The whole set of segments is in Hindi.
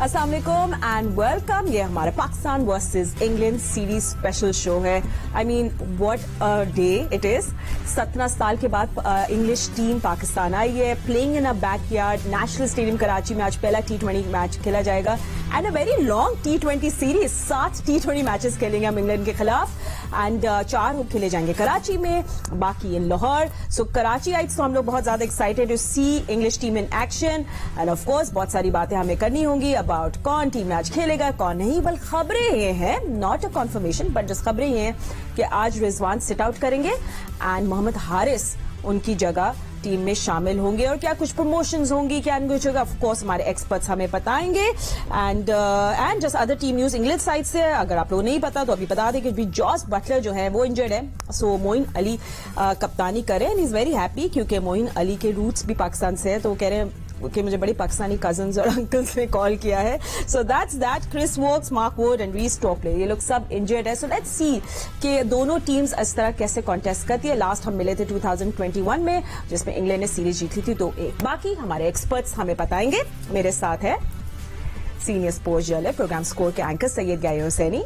अस्सलाम वालेकुम एंड वेलकम। ये हमारे Pakistan versus England series special show है। I mean what a day it is. 17 साल के बाद इंग्लिश टीम पाकिस्तान आई है, playing in a backyard. National stadium Karachi में आज पहला T20 मैच खेला जाएगा and a very long T20 series. 7 T20 matches खेलेंगे हम इंग्लैंड के खिलाफ एंड 4 खेले जाएंगे कराची में, बाकी इन लाहौर। सो कराची आइट्स तो हम लोग बहुत ज्यादा excited to see English team in action and of course बहुत सारी बातें हमें करनी होंगी अबाउट कौन टीम मैच खेलेगा कौन नहीं। बल खबरें ये हैं, not a confirmation but just खबरें ये हैं कि आज रिजवान सिट आउट करेंगे एंड मोहम्मद हारिस उनकी जगह टीम में शामिल होंगे। और क्या कुछ प्रमोशंस होंगी, क्या कुछ होगा, ऑफ कोर्स हमारे एक्सपर्ट्स हमें बताएंगे। And just other team news England side से अगर आप लोगों को नहीं पता तो अभी बता दें कि जॉस बटलर जो है वो इंजर्ड है, सो मोइन अली कप्तानी करे एंड इज वेरी हैप्पी क्योंकि मोइन अली के रूट्स भी पाकिस्तान से है, तो वो कह रहे हैं कि मुझे बड़ी पाकिस्तानी कजन्स और अंकल्स ने कॉल किया है। So that's that. Chris Woakes, Mark Wood and Reece Stokley ये लोग सब इंजर्ड है। सो लेट्स सी कि दोनों टीम्स इस तरह कैसे कॉन्टेस्ट करती है। लास्ट हम मिले थे 2021 में जिसमें इंग्लैंड ने सीरीज जीती थी 2-1। बाकी हमारे एक्सपर्ट्स हमें बताएंगे। मेरे साथ है senior sports journalist program score के anchor Syed Ghayur Hussaini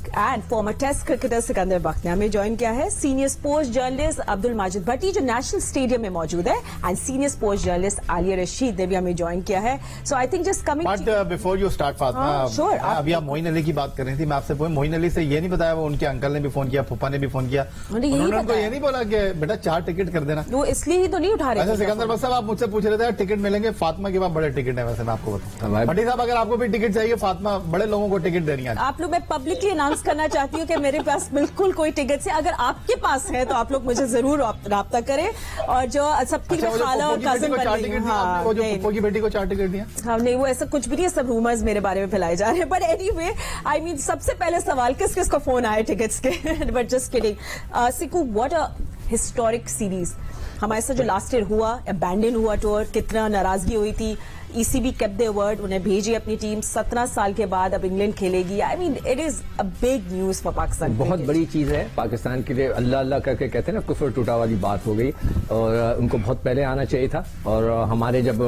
and former test cricketer Sikandar Bakht ने हमें ज्वाइन किया है। Senior sports journalist Abdul Majid Bhatti जो नेशनल स्टेडियम में मौजूद है and senior sports journalist Aliya Rasheed ने भी हमें ज्वाइन किया है। So I think just coming but before you start Fatima, अभी आप मोइन अली की बात कर रही थी, मैं आपसे मोइन अली से ये नहीं बताया, वो उनके अंकल ने भी फोन किया, फूफा ने भी फोन किया, उन्होंने उनको ये नहीं बोला कि बेटा 4 टिकट कर देना? वो इसलिए ही तो नहीं उठा रहे। सिकंदर बख्त साहब आप मुझसे पूछ रहे थे टिकट मिलेंगे, फातिमा के पास बड़े टिकट है। वैसे मैं आपको बताऊं भट्टी साहब, अगर आपको भी टिकट चाहिए, फातिमा बड़े लोगों को टिकट देनी है। आप लोग मैं पब्लिकली अनाउंस करना चाहती हूँ कि मेरे पास बिल्कुल कोई टिकट है। अगर आपके पास है तो आप लोग मुझे जरूर राब्ता करें। और जो सबकी खाला और कजन की बेटी को 4 टिकट दिया। हाँ नहीं, वो ऐसा कुछ भी नहीं है, सब रूमर्स मेरे बारे में फैलाए जा रहे हैं। बट एनीवे आई मीन सबसे पहले सवाल किस किस को फोन आए टिकट्स के? But just kidding. Siku, what a historic series. हमारे साथ जो लास्ट ईयर हुआ, अबैंडन हुआ टूर, कितना नाराजगी हुई थी। ECB केप्ट देयर वर्ड, उन्हें भेजी अपनी टीम। 17 साल के बाद अब इंग्लैंड खेलेगी। I mean it is a big news for Pakistan. बहुत बड़ी चीज है पाकिस्तान के लिए। अल्लाह अल्लाह करके कहते हैं ना, कुफर टूटा वाली बात हो गई और उनको बहुत पहले आना चाहिए था। और हमारे जब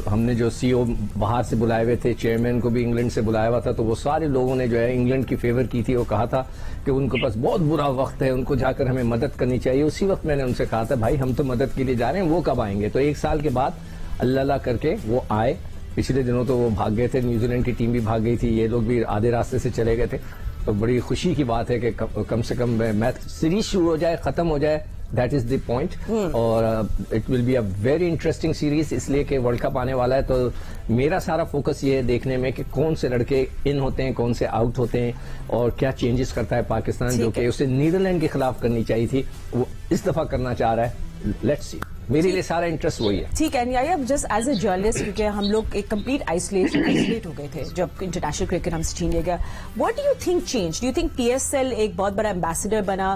हमने जो CEO बाहर से बुलाए हुए थे, चेयरमैन को भी इंग्लैंड से बुलाया हुआ था, तो वो सारे लोगों ने जो है इंग्लैंड की फेवर की थी। वो कहा था कि उनके पास बहुत बुरा वक्त है, उनको जाकर हमें मदद करनी चाहिए। उसी वक्त मैंने उनसे कहा था भाई हम तो मदद के लिए जा रहे हैं, वो कब आएंगे? तो 1 साल के बाद अल्लाह अल्लाह करके वो आए। पिछले दिनों तो वो भाग गए थे, न्यूजीलैंड की टीम भी भाग गई थी, ये लोग भी आधे रास्ते से चले गए थे। तो बड़ी खुशी की बात है कि कम से कम मैच सीरीज शुरू हो जाए, खत्म हो जाए, दैट इज द पॉइंट। और it will be a very interesting series, इसलिए कि वर्ल्ड कप आने वाला है। तो मेरा सारा फोकस ये है देखने में कि कौन से लड़के इन होते हैं, कौन से आउट होते हैं और क्या चेंजर्स करता है पाकिस्तान, जो कि उसे नीदरलैंड के खिलाफ करनी चाहिए थी, वो इस दफा करना चाह रहा है। लेट्स सी, मेरे लिए सारा इंटरेस्ट वही है। ठीक है। जस्ट एज ए जर्नलिस्ट, क्योंकि हम लोग एक कंप्लीट आइसोलेट हो गए थे जब इंटरनेशनल क्रिकेट हमसे छीन लिया गया। What do you think change? Do you think PSL एक बहुत बड़ा एम्बेसडर बना?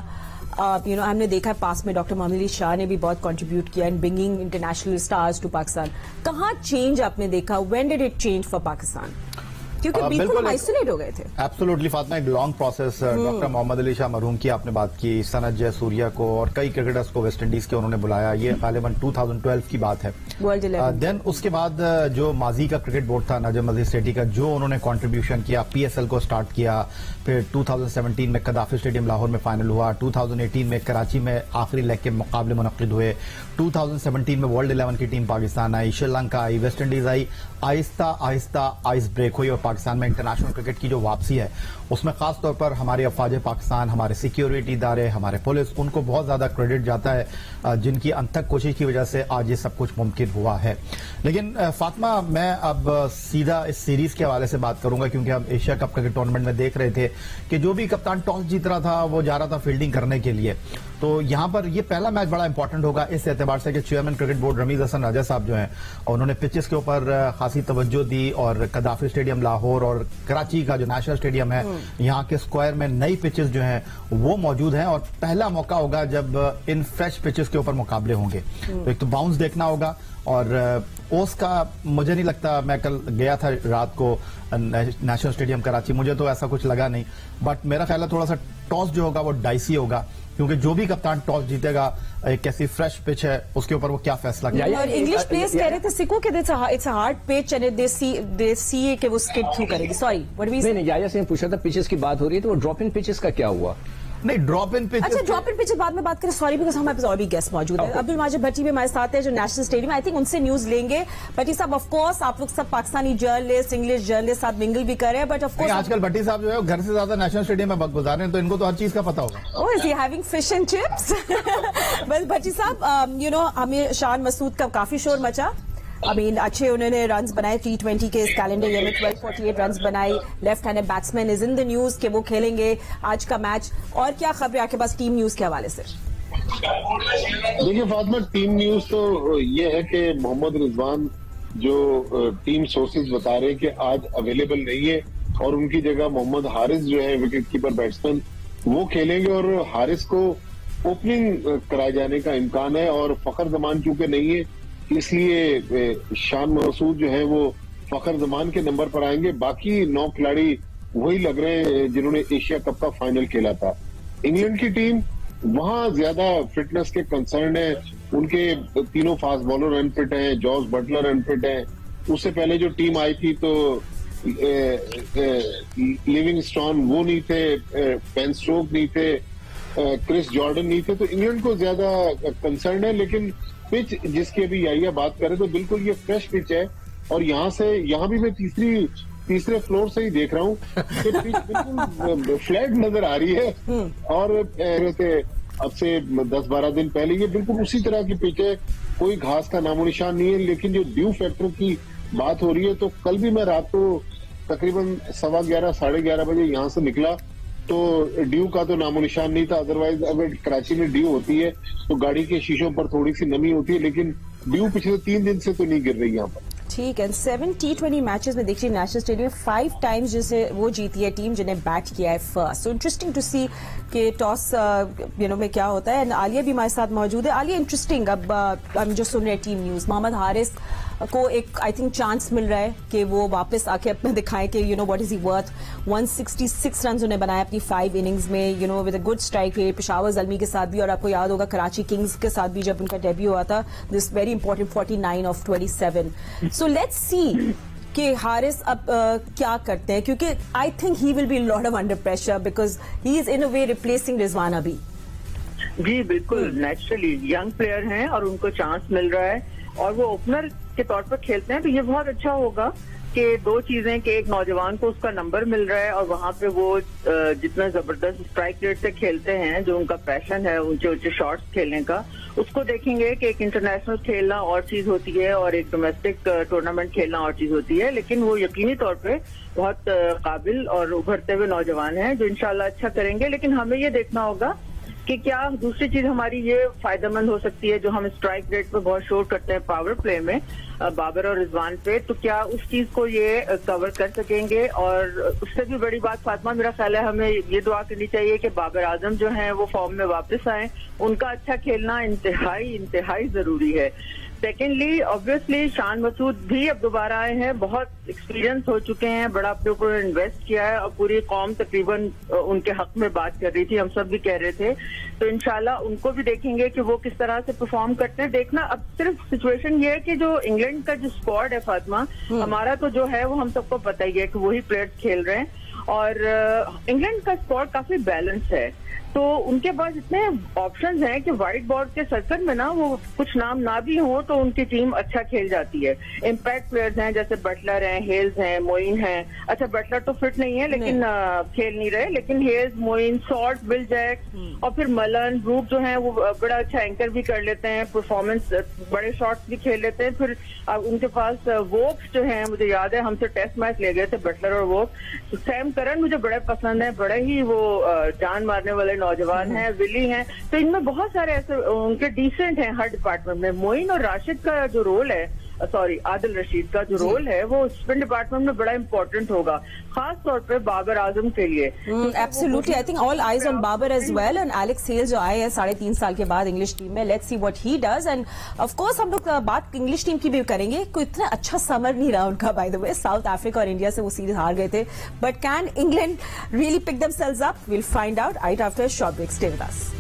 हमने देखा है पास में डॉक्टर मोहम्मद अली शाह ने भी बहुत कंट्रीब्यूट किया in bringing international stars to Pakistan. कहाँ चेंज आपने देखा? When did it change for Pakistan? क्योंकि बिल्कुल आइसोलेट हो गए थे। एब्सोल्युटली फातिमा, एक long process. Doctor Mohammad Ali Shah मरहूम की आपने बात की, सनत जयसूर्या को और कई क्रिकेटर्स को वेस्ट इंडीज के उन्होंने बुलाया। ये गालिबन 2012 की बात है, वर्ल्ड 11। देन उसके बाद जो माजी का क्रिकेट बोर्ड था नजम अजीज सेठी का, जो उन्होंने कंट्रीब्यूशन किया, PSL को स्टार्ट किया। फिर 2017 में कदाफी स्टेडियम लाहौर में फाइनल हुआ। 2018 में कराची में आखिरी लेग के मुकाबले मुनक्किद हुए। 2017 में वर्ल्ड 11 की टीम पाकिस्तान आई, श्रीलंका आई, वेस्ट इंडीज आई। आहिस्ता आहिस्ता आइस ब्रेक हुई और पाकिस्तान में इंटरनेशनल क्रिकेट की जो वापसी है उसमें खासतौर पर हमारे अफवाज पाकिस्तान, हमारे सिक्योरिटी इदारे, हमारे पुलिस, उनको बहुत ज्यादा क्रेडिट जाता है, जिनकी अनथक कोशिश की वजह से आज ये सब कुछ मुमकिन हुआ है। लेकिन फातिमा, मैं अब सीधा इस सीरीज के हवाले से बात करूंगा, क्योंकि हम एशिया कप क्रिकेट टूर्नामेंट में देख रहे थे कि जो भी कप्तान टॉस जीत रहा था वो जा रहा था फील्डिंग करने के लिए। तो यहां पर ये पहला मैच बड़ा इंपॉर्टेंट होगा इस एतबार से कि chairman cricket board Ramiz Hasan Raja साहब जो हैं, उन्होंने पिचेस के ऊपर खासी तवज्जो दी और कदाफी स्टेडियम लाहौर और कराची का जो नेशनल स्टेडियम है, यहाँ के स्क्वायर में नई पिचेस जो हैं वो मौजूद हैं। और पहला मौका होगा जब इन फ्रेश पिचेस के ऊपर मुकाबले होंगे। तो एक तो बाउंस देखना होगा और उसका मुझे नहीं लगता। मैं कल गया था रात को नेशनल स्टेडियम कराची, मुझे तो ऐसा कुछ लगा नहीं, बट मेरा ख्याल है थोड़ा सा टॉस जो होगा वो डाइसी होगा, क्योंकि जो भी कप्तान टॉस जीतेगा, एक कैसी फ्रेश पिच है उसके ऊपर वो क्या फैसला करेगा। और इंग्लिश प्लेयर्स कह रहे थे सिको के it's a hard pitch and they see के वो स्किड थ्रू करेगी। सॉरी व्हाट वी नहीं, याया सिंह पूछा था पिचेस की बात हो रही है, तो वो ड्रॉप इन पिचेस का क्या हुआ? नहीं, ड्रॉप इन पिच, अच्छा ड्रॉप इन पिच बाद में बात करें। सॉरी बिकॉज हमारे पास और भी गेस्ट मौजूद है। अब्दुल माजिद भट्टी भी हमारे साथ है जो नेशनल स्टेडियम, आई थिंक उनसे न्यूज लेंगे। भट्टी साहब ऑफ कोर्स आप लोग सब पाकिस्तानी जर्नलिस्ट, इंग्लिश जर्नलिस्ट साथ मिंगल भी कर रहे हैं, बट ऑफ कोर्स आजकल भट्टी साहब जो है घर से ज्यादा नेशनल स्टेडियम में वक्त गुजार रहे हैं, तो इनको तो हर चीज का पता होगा। Oh is he having fish and chips? बस भट्टी साहब यू नो हमें शान मसूद का काफी शोर मचा। अच्छे उन्होंने रन्स बनाए T20 के इस कैलेंडर ईयर में, 1248 रन्स बनाए। Left handed batsman is in the news कि वो खेलेंगे आज का मैच। और क्या खबर है आपके पास टीम न्यूज के हवाले से? देखिए फातिमा, टीम न्यूज तो ये है कि मोहम्मद रिजवान जो टीम सोर्सेज बता रहे हैं कि आज अवेलेबल नहीं है और उनकी जगह मोहम्मद हारिस जो है विकेट कीपर बैट्समैन वो खेलेंगे, और हारिस को ओपनिंग कराए जाने का इम्कान है। और फखर जमान चूंकि नहीं है इसलिए शान मसूद जो है वो फखर जमान के नंबर पर आएंगे। बाकी 9 खिलाड़ी वही लग रहे हैं जिन्होंने एशिया कप का फाइनल खेला था। इंग्लैंड की टीम वहां ज्यादा फिटनेस के कंसर्न है, उनके तीनों फास्ट बॉलर अनफिट हैं, जॉर्ज बटलर अनफिट हैं। उससे पहले जो टीम आई थी तो लिविंगस्टोन वो नहीं थे, बेन स्टोक नहीं थे, क्रिस जॉर्डन नहीं थे, तो इंग्लैंड को ज्यादा कंसर्न है। लेकिन पिच जिसकी अभी याया बात करें तो बिल्कुल ये फ्रेश पिच है, और यहाँ भी मैं तीसरे फ्लोर से ही देख रहा हूँ कि पिच बिल्कुल फ्लैट नजर आ रही है। और अब से 10-12 दिन पहले ये बिल्कुल उसी तरह की पिच है, कोई घास का नामो निशान नहीं है। लेकिन जो ड्यू फैक्टर की बात हो रही है, तो कल भी मैं रात को तकरीबन 11:15 साढ़े 11 बजे यहाँ से निकला तो ड्यू का तो नामो निशान नहीं था। अदरवाइज अगर कराची में ड्यू होती है तो गाड़ी के शीशों पर थोड़ी सी नमी होती है, लेकिन ड्यू पिछले 3 दिन से तो नहीं गिर रही यहाँ पर। ठीक है। 7 T20 मैचेस में देखिए नेशनल स्टेडियम 5 टाइम्स जिसे वो जीती है टीम जिन्हें बैट किया है फर्स्ट। सो इंटरेस्टिंग टू सी कि टॉस में क्या होता है। एंड आलिया भी हमारे साथ मौजूद है। आलिया, इंटरेस्टिंग, अब हम जो सुन रहे हैं टीम न्यूज, मोहम्मद हारिस को एक आई थिंक चांस मिल रहा है कि वो वापस आके अपना दिखाएं कि what is he worth. 166 run उन्हें बनाए अपनी 5 इनिंग्स में, with a good strike rate. Peshawar Zalmi के साथ भी, और आपको याद होगा कराची किंग्स के साथ भी जब उनका डेब्यू हुआ था, this very important 49 of 27। So let's see कि हारिस अब क्या करते हैं, क्योंकि I think he will be lot of under pressure because he is in a way replacing Rizwan अभी। जी बिल्कुल, नेचुरली यंग प्लेयर हैं और उनको चांस मिल रहा है और वो ओपनर के तौर पर खेलते हैं, तो ये बहुत अच्छा होगा कि 2 चीजें, कि एक नौजवान को उसका नंबर मिल रहा है और वहां पे वो जितना जबरदस्त स्ट्राइक रेट से खेलते हैं, जो उनका पैशन है ऊंचे ऊंचे शॉट्स खेलने का, उसको देखेंगे कि एक इंटरनेशनल खेलना और चीज होती है और एक डोमेस्टिक टूर्नामेंट खेलना और चीज होती है। लेकिन वो यकीनी तौर पे बहुत काबिल और उभरते हुए नौजवान हैं जो इंशाल्लाह अच्छा करेंगे। लेकिन हमें ये देखना होगा कि क्या दूसरी चीज हमारी ये फायदेमंद हो सकती है, जो हम स्ट्राइक रेट पे बहुत शोर करते हैं पावर प्ले में बाबर और रिजवान पे, तो क्या उस चीज को ये कवर कर सकेंगे। और उससे भी बड़ी बात फातिमा, मेरा ख्याल है हमें ये दुआ करनी चाहिए कि बाबर आजम जो हैं वो फॉर्म में वापस आए। उनका अच्छा खेलना इंतहाई जरूरी है। सेकेंडली ऑब्वियसली शान मसूद भी अब दोबारा आए हैं, बहुत एक्सपीरियंस हो चुके हैं, बड़ा अपने ऊपर इन्वेस्ट किया है और पूरी कौम तकरीबन उनके हक में बात कर रही थी, हम सब भी कह रहे थे। तो इंशाल्लाह उनको भी देखेंगे कि वो किस तरह से परफॉर्म करते हैं। देखना अब सिर्फ सिचुएशन ये है कि जो इंग्लैंड का जो स्क्वाड है फातिमा, हमारा तो जो है वो हम सबको पता ही है कि वही प्लेयर्स खेल रहे हैं और इंग्लैंड का स्क्वाड काफी बैलेंस है, तो उनके पास इतने ऑप्शंस हैं कि व्हाइट बोर्ड के सर्कल में ना वो कुछ नाम ना भी हो तो उनकी टीम अच्छा खेल जाती है। इम्पैक्ट प्लेयर्स हैं जैसे बटलर हैं, हेल्स हैं, मोइन हैं। अच्छा बटलर तो फिट नहीं है लेकिन खेल नहीं रहे, लेकिन हेल्स, मोइन, सॉल्ट, विल जैक और फिर मलन, ब्रूक जो है वो बड़ा अच्छा एंकर भी कर लेते हैं, परफॉर्मेंस बड़े शॉट्स भी खेल लेते हैं। फिर उनके पास वोक्स जो है, मुझे याद है हमसे टेस्ट मैच ले गए थे बटलर और वोक्स। सैम करन मुझे बड़े पसंद है, बड़े ही वो जान मारने वाले नौजवान हैं, विली हैं, तो इनमें बहुत सारे ऐसे उनके डिसेंट हैं हर डिपार्टमेंट में। मोइन और राशिद का जो रोल है सॉरी आदिल रशीद का जो रोल है वो स्पिन डिपार्टमेंट में बड़ा इंपॉर्टेंट होगा, खास तौर पर बाबर आजम के लिए। Absolutely, I think all eyes on Babar as well, and Alex Hales जो आए हैं 3.5 साल के बाद इंग्लिश टीम में, let's see what he does. And of course हम लोग बात इंग्लिश टीम की भी करेंगे। कोई इतना अच्छा समर नहीं रहा उनका, by the way, South Africa और इंडिया से वो सीरीज हार गए थे, but can England really pick themselves up? Will find out right after short break. Stay with us.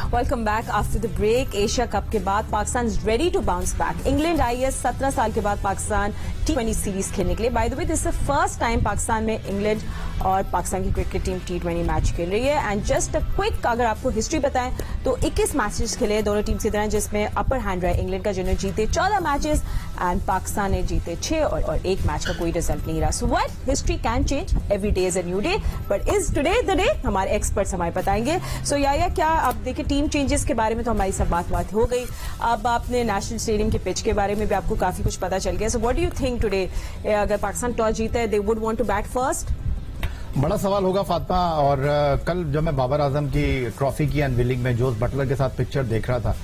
Welcome back after the break. Asia Cup के बाद Pakistan is ready to bounce back. England आई है 17 साल के बाद पाकिस्तान T20 सीरीज खेलने के लिए। Bye the way, this is the first time Pakistan में इंग्लैंड और पाकिस्तान की क्रिकेट टीम T20 मैच खेल रही है। एंड जस्ट अ क्विक अगर आपको हिस्ट्री बताएं तो 21 मैचेस खेले दोनों टीम से तरह, जिसमें अपर हैंड रहा इंग्लैंड का, जिन्होंने जीते 14 मैचेस एंड पाकिस्तान ने जीते 6 और एक मैच का कोई रिजल्ट नहीं रहा। So what, history can change, every day is a new day, but is today the day? हमारे एक्सपर्ट्स हमारे बताएंगे। सो या क्या आप देखिए, टीम चेंजेस के बारे में तो हमारी सब बात हो गई। अब आपने नेशनल स्टेडियम के पिच के बारे में भी आपको काफी कुछ पता चल गया। So what do you think today, अगर पाकिस्तान टॉस जीता है, they would want to bat first? बड़ा सवाल होगा फातिमा। और कल जब मैं बाबर आजम की ट्रॉफी की अनवीलिंग में जोस बटलर के साथ पिक्चर देख रहा था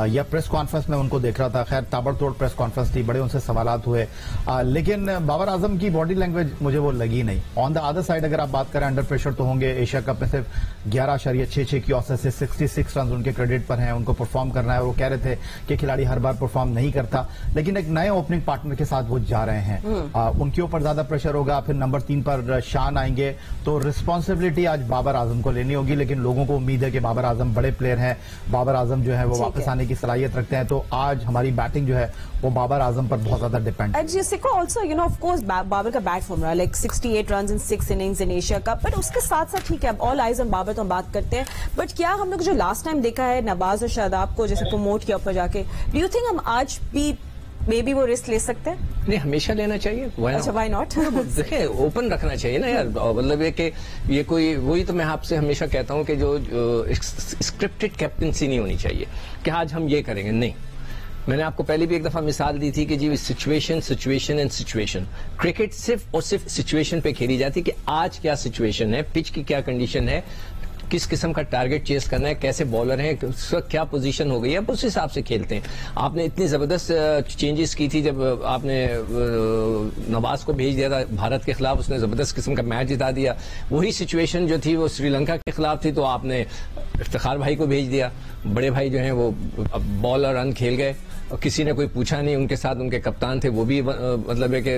या प्रेस कॉन्फ्रेंस में उनको देख रहा था, खैर ताबड़तोड़ प्रेस कॉन्फ्रेंस थी, बड़े उनसे सवालात हुए, लेकिन बाबर आजम की बॉडी लैंग्वेज मुझे वो लगी नहीं। ऑन द अदर साइड अगर आप बात करें, अंडर प्रेशर तो होंगे। एशिया कप में सिर्फ 11.66 की औसत से 66 रन उनके क्रेडिट पर हैं, उनको परफॉर्म करना है। वो कह रहे थे कि खिलाड़ी हर बार परफॉर्म नहीं करता, लेकिन एक नए ओपनिंग पार्टनर के साथ वो जा रहे हैं, उनके ऊपर ज्यादा प्रेशर होगा। फिर नंबर 3 पर शान आएंगे, तो रिस्पॉन्सिबिलिटी आज बाबर आजम को लेनी होगी। लेकिन लोगों को उम्मीद है कि बाबर आजम बड़े प्लेयर हैं, बाबर आजम जो है वो वापस आने की सलाहियत रखते हैं, तो आज हमारी बैटिंग जो है वो बाबर आजम पर बहुत ज्यादा डिपेंड है। Also you know of course Babar का बैट फॉर्म रहा है, like 68 run in 6 innings in Asia Cup, but उसके साथ साथ ठीक है, ऑल आइज ऑन बाबर तो हम बात करते हैं, बट क्या हम लोग जो लास्ट टाइम देखा है नवाज और शादाब को जैसे प्रमोट किया ऊपर जाके, डू यू थिंक हम आज भी मे बी वो रिस्क ले सकते हैं? नहीं, हमेशा लेना चाहिए। अच्छा, व्हाई नॉट? देखिए, ओपन रखना चाहिए ना यार। मतलब ये कि ये कोई, वही तो मैं आपसे हमेशा कहता हूं कि जो स्क्रिप्टेड कैप्टनसी नहीं होनी चाहिए कि आज हम ये करेंगे, नहीं। मैंने आपको पहले भी एक दफा मिसाल दी थी कि जी सिचुएशन एंड सिचुएशन, क्रिकेट सिर्फ और सिर्फ सिचुएशन पे खेली जाती है कि आज क्या सिचुएशन है, पिच की क्या कंडीशन है, किस किस्म का टारगेट चेस करना है, कैसे बॉलर हैं, क्या पोजीशन हो गई है, उस हिसाब से खेलते हैं। आपने इतनी जबरदस्त चेंजेस की थी जब आपने नवाज को भेज दिया था भारत के खिलाफ, उसने जबरदस्त किस्म का मैच जिता दिया। वही सिचुएशन जो थी वो श्रीलंका के खिलाफ थी, तो आपने इफ्तिखार भाई को भेज दिया। बड़े भाई जो हैं वो बॉल और रन खेल गए और किसी ने कोई पूछा नहीं। उनके साथ उनके कप्तान थे, वो भी मतलब है कि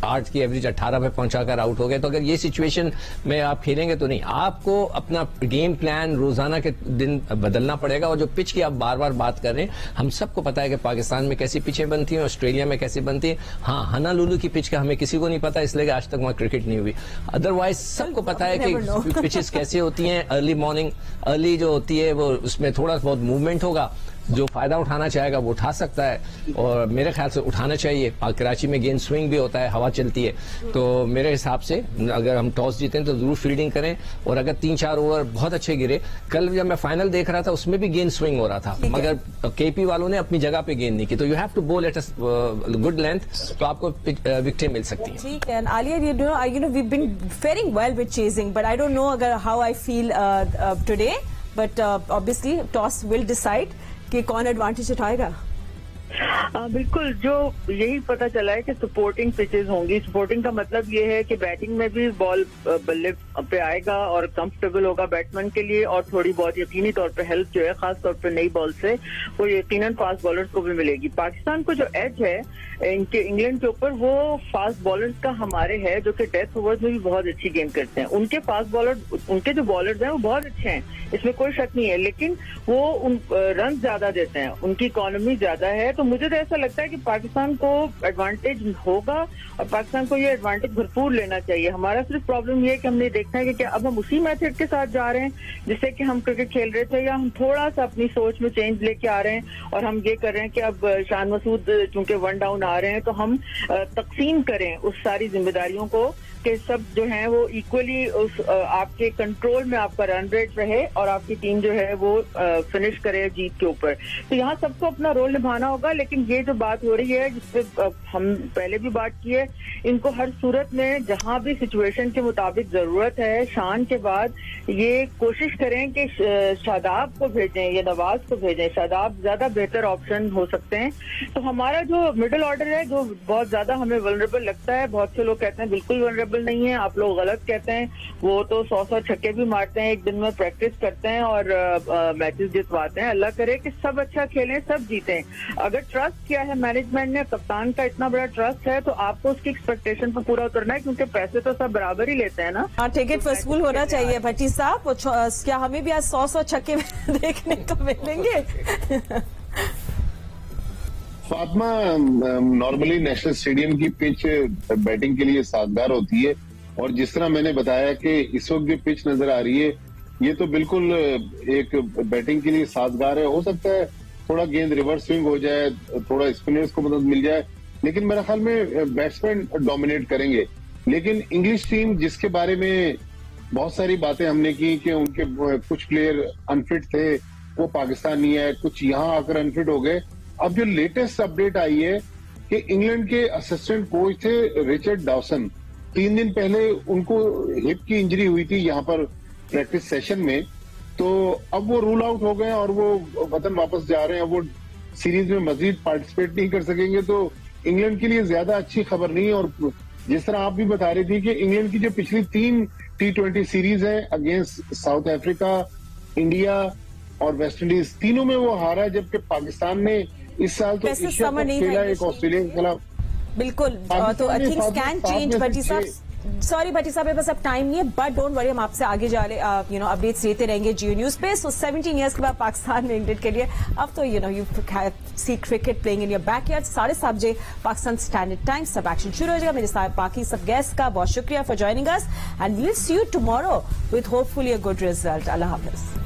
8 की एवरेज 18 पे पहुंचाकर आउट हो गए। तो अगर ये सिचुएशन में आप खेलेंगे तो नहीं, आपको अपना गेम प्लान रोजाना के दिन बदलना पड़ेगा। और जो पिच की आप बार बार बात कर रहे हैं, हम सबको पता है कि पाकिस्तान में कैसी पिचें बनती हैं, ऑस्ट्रेलिया में कैसी बनती है। हाँ, हनालुलु की पिच का हमें किसी को नहीं पता, इसलिए आज तक वहां क्रिकेट नहीं हुई। अदरवाइज सबको पता है कि पिचेस कैसे होती हैं। अर्ली मॉर्निंग, अर्ली जो होती है वो, उसमें थोड़ा बहुत मूवमेंट होगा, जो फायदा उठाना चाहेगा वो उठा सकता है, और मेरे ख्याल से उठाना चाहिए। कराची में गेंद स्विंग भी होता है, हवा चलती है, तो मेरे हिसाब से अगर हम टॉस जीतें तो जरूर फील्डिंग करें। और अगर 3-4 ओवर बहुत अच्छे गिरे, कल जब मैं फाइनल देख रहा था उसमें भी गेंद स्विंग हो रहा था, मगर केपी वालों ने अपनी जगह पे गेंद नहीं की। तो you have to bowl at a good length, तो आपको विकेटें मिल सकती हैं। ठीक है, Alia, you know we've been faring well with chasing, but I don't know अगर how I feel today, but obviously toss will decide कि कौन एडवांटेज उठाएगा। बिल्कुल, जो यही पता चला है कि सपोर्टिंग पिचेस होंगी। सपोर्टिंग का मतलब ये है कि बैटिंग में भी बॉल बल्ले पे आएगा और कंफर्टेबल होगा बैट्समैन के लिए, और थोड़ी बहुत यकीनी तौर पे हेल्प जो है खास तौर पे नई बॉल से वो यकीनन फास्ट बॉलर्स को भी मिलेगी। पाकिस्तान को जो एज है इनके इंग्लैंड के ऊपर, वो फास्ट बॉलर्स का हमारे है, जो कि डेथ ओवर्स में भी बहुत अच्छी गेंद करते हैं। उनके फास्ट बॉलर, उनके जो बॉलर्स हैं वो बहुत अच्छे हैं, इसमें कोई शक नहीं है, लेकिन वो रन ज्यादा देते हैं, उनकी इकोनॉमी ज्यादा है। तो मुझे तो ऐसा लगता है कि पाकिस्तान को एडवांटेज होगा और पाकिस्तान को ये एडवांटेज भरपूर लेना चाहिए। हमारा सिर्फ प्रॉब्लम ये है कि हमने देखना है कि क्या अब हम उसी मेथड के साथ जा रहे हैं जिससे कि हम क्रिकेट खेल रहे थे, या हम थोड़ा सा अपनी सोच में चेंज लेके आ रहे हैं और हम ये कर रहे हैं कि अब शान मसूद चूंकि 1 डाउन आ रहे हैं तो हम तकसीम करें उस सारी जिम्मेदारियों को के सब जो हैं वो इक्वली उस आपके कंट्रोल में आपका रन रेट रहे और आपकी टीम जो है वो फिनिश करे जीत के ऊपर। तो यहाँ सबको अपना रोल निभाना होगा, लेकिन ये जो बात हो रही है जिसपे हम पहले भी बात की है, इनको हर सूरत में जहां भी सिचुएशन के मुताबिक जरूरत है शान के बाद ये कोशिश करें कि शादाब को भेजें या नवाज को भेजें। शादाब ज्यादा बेहतर ऑप्शन हो सकते हैं। तो हमारा जो मिडिल ऑर्डर है जो बहुत ज्यादा हमें वल्नरेबल लगता है, बहुत से लोग कहते हैं बिल्कुल वल्नरेबल नहीं है, आप लोग गलत कहते हैं, वो तो 100 छक्के भी मारते हैं, एक दिन में प्रैक्टिस करते हैं और मैचेस जितवाते हैं। अल्लाह करे कि सब अच्छा खेलें, सब जीतें। अगर ट्रस्ट किया है मैनेजमेंट ने, कप्तान का इतना बड़ा ट्रस्ट है, तो आपको उसकी एक्सपेक्टेशन पर पूरा उतरना है, क्योंकि पैसे तो सब बराबर ही लेते हैं ना। हाँ, टिकट फसफुल होना चाहिए भट्टी साहब। क्या हमें भी आज 100 छक्के देखने को मिलेंगे? फातिमा, नॉर्मली नेशनल स्टेडियम की पिच बैटिंग के लिए साजगार होती है, और जिस तरह मैंने बताया कि इस वक्त जो पिच नजर आ रही है ये तो बिल्कुल एक बैटिंग के लिए साजगार है। हो सकता है थोड़ा गेंद रिवर्स स्विंग हो जाए, थोड़ा स्पिनर्स को मदद मिल जाए, लेकिन मेरे ख्याल में बैट्समैन डोमिनेट करेंगे। लेकिन इंग्लिश टीम जिसके बारे में बहुत सारी बातें हमने की कि उनके कुछ प्लेयर अनफिट थे, वो पाकिस्तान नहीं आए, कुछ यहाँ आकर अनफिट हो गए। अब जो लेटेस्ट अपडेट आई है कि इंग्लैंड के असिस्टेंट कोच थे रिचर्ड डॉसन, 3 दिन पहले उनको हिप की इंजरी हुई थी यहाँ पर प्रैक्टिस सेशन में, तो अब वो रूल आउट हो गए और वो वतन वापस जा रहे हैं। वो सीरीज में मजीद पार्टिसिपेट नहीं कर सकेंगे, तो इंग्लैंड के लिए ज्यादा अच्छी खबर नहीं है। और जिस तरह आप भी बता रही थी कि इंग्लैंड की जो पिछली 3 T20 सीरीज है अगेंस्ट साउथ अफ्रीका, इंडिया और वेस्ट इंडीज, तीनों में वो हारा है, जबकि पाकिस्तान ने इस साल तो एशिया कप खेला एक ऑस्ट्रेलिया के खिलाफ। बिल्कुल, तो आई थिंक कैन चेंज भट्टी साहब। सॉरी भट्टी साहब, मेरे पास अब टाइम नहीं है, बट डोंट वरी, हम आपसे आगे जा रहे अपडेट्स देते रहेंगे जियो न्यूज पे। सो 17 इयर्स के बाद पाकिस्तान में इंग्लैंड के लिए अब तो you see cricket playing in your backyard. 7:30 बजे पाकिस्तान स्टैंडर्ड टाइम सब एक्शन शुरू हो जाएगा। मेरे साथ बाकी सब गेस्ट का बहुत शुक्रिया for joining us, and we will see you tomorrow with hopefully a good result. अल्लाह हाफिज।